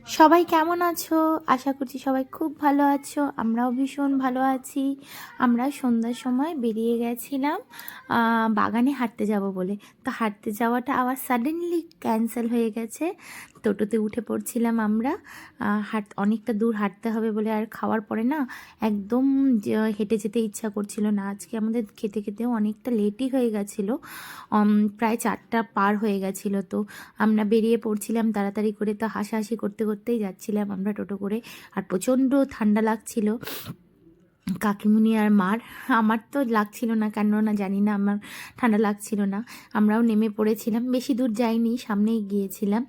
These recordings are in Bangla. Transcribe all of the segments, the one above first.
সবাই কেমন আছো? আশা করছি সবাই খুব ভালো আছো। আমরাও ভীষণ ভালো আছি। আমরা সন্ধ্যার সময় বেরিয়ে গেছিলাম বাগানে হাঁটতে যাব বলে। তো হাঁটতে যাওয়াটা আবার সাডেনলি ক্যান্সেল হয়ে গেছে। টোটোতে উঠে পড়ছিলাম আমরা। অনেকটা দূর হাঁটতে হবে বলে আর খাওয়ার পরে না একদম হেঁটে যেতে ইচ্ছা করছিল না। আজকে আমাদের খেতে খেতেও অনেকটা লেটই হয়ে গেছিলো। প্রায় 4টা পার হয়ে গেছিলো। তো আমরা বেরিয়ে পড়ছিলাম তাড়াতাড়ি করে। তো হাসাহাসি করতে করতেই যাচ্ছিলাম আমরা টোটো করে। আর প্রচণ্ড ঠান্ডা লাগছিল কাকিমুনি আর মার। আমার তো লাগছিল না, কেননা জানি না, আমার ঠান্ডা লাগছিল না। আমরাও নেমে পড়েছিলাম, বেশি দূর যাইনি, সামনেই গিয়েছিলাম,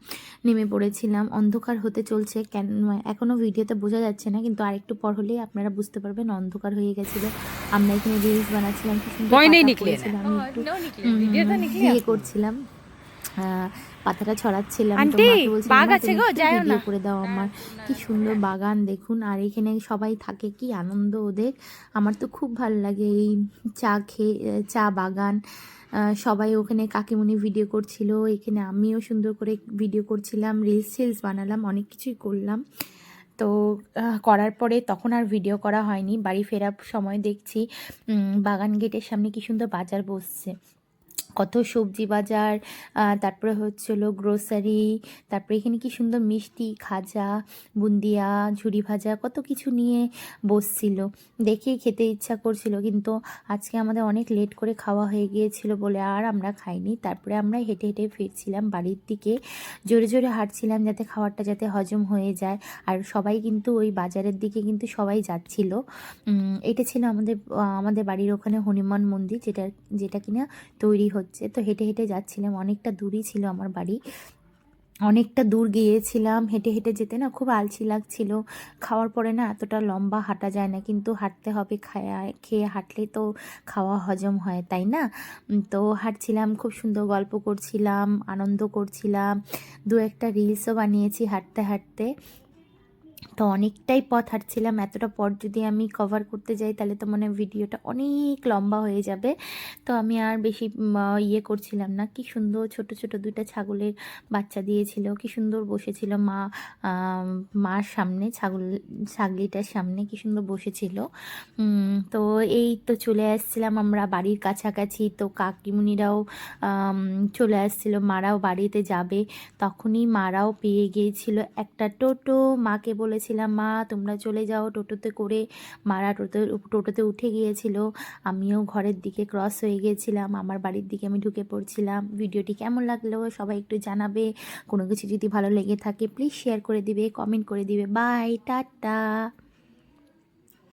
নেমে পড়েছিলাম। অন্ধকার হতে চলছে, কেন এখনও ভিডিওতে বোঝা যাচ্ছে না, কিন্তু আরেকটু পর হলেই আপনারা বুঝতে পারবেন অন্ধকার হয়ে গেছিলো। আমরা এখানে রিলস বানাচ্ছিলাম, কি সুন্দর পাতা পড়েছিল, আমি একটু ইয়ে করছিলাম, পাতাটা ছড়াচ্ছিলাম। তো মাকে বলছিলাম মা তুমি একটু ভিডিও করে দাও আমার, কি সুন্দর বাগান দেখুন। আর এখানে সবাই থাকে, কি আনন্দ ওদের। আমার তো খুব ভালো লাগে এই চা বাগান। সবাই ওখানে কাকিমুনি ভিডিও করছিল, এখানে আমিও সুন্দর করে ভিডিও করছিলাম, রিলস বানালাম, অনেক কিছুই করলাম। তো করার পরে তখন আর ভিডিও করা হয়নি। বাড়ি ফেরার সময় দেখছি বাগান গেটের সামনে কি সুন্দর বাজার বসছে, কত সবজি বাজার, তারপরে হচ্ছিলো গ্রোসারি, তারপরে এখানে কি সুন্দর মিষ্টি, খাজা, বুন্দিয়া, ঝুরি ভাজা, কত কিছু নিয়ে বসছিল। দেখেই খেতে ইচ্ছা করছিল, কিন্তু আজকে আমাদের অনেক লেট করে খাওয়া হয়ে গিয়েছিল বলে আর আমরা খাইনি। তারপরে আমরা হেঁটে হেঁটে ফিরছিলাম বাড়ির দিকে, জোরে জোরে হাঁটছিলাম যাতে খাবারটা যাতে হজম হয়ে যায়। আর সবাই কিন্তু ওই বাজারের দিকে কিন্তু সবাই যাচ্ছিল। এটা ছিল আমাদের বাড়ির ওখানে হনুমান মন্দির, যেটা কিনা তৈরি হচ্ছে। তো হেঁটে হেঁটে যাচ্ছিলাম, অনেকটা দূরই ছিল আমার বাড়ি, অনেকটা দূর গিয়েছিলাম। হেঁটে হেঁটে যেতে না খুব আলসি লাগছিল। খাওয়ার পরে না এতটা লম্বা হাঁটা যায় না, কিন্তু হাঁটতে হবে, খেয়ে হাঁটলে তো খাওয়া হজম হয়, তাই না? তো হাঁটছিলাম, খুব সুন্দর গল্প করছিলাম, আনন্দ করছিলাম, দু একটা রিলসও বানিয়েছি হাঁটতে হাঁটতে। তো অনেকটাই পথ হাঁটছিলাম। এতটা পথ যদি আমি কভার করতে যাই তাহলে তো মানে ভিডিওটা অনেক লম্বা হয়ে যাবে। তো আমি আর বেশি ইয়ে করছিলাম না। কি সুন্দর ছোট ছোট 2টা ছাগলের বাচ্চা দিয়েছিল, কি সুন্দর বসেছিল মা, মার সামনে, ছাগলিটার সামনে কি সুন্দর বসেছিল। তো এই তো চলে আসছিলাম আমরা বাড়ির কাছাকাছি। তো কাকিমুনিরাও চলে আসছিল, মারাও বাড়িতে যাবে। তখনই মারাও পেয়ে গিয়েছিল একটা টোটো। মাকে বলেছিলাম মা তোমরা চলে যাও টোটোতে করে। মারা টোটোতে উঠে গিয়েছিল। আমিও ঘরের দিকে ক্রস হয়ে গিয়েছিলাম, আমার বাড়ির দিকে আমি ঢুকে পড়ছিলাম। ভিডিওটি কেমন লাগলো সবাই একটু জানাবে। কোনো কিছু যদি ভালো লেগে থাকে প্লিজ শেয়ার করে দিবে, কমেন্ট করে দিবে। Bye, tata.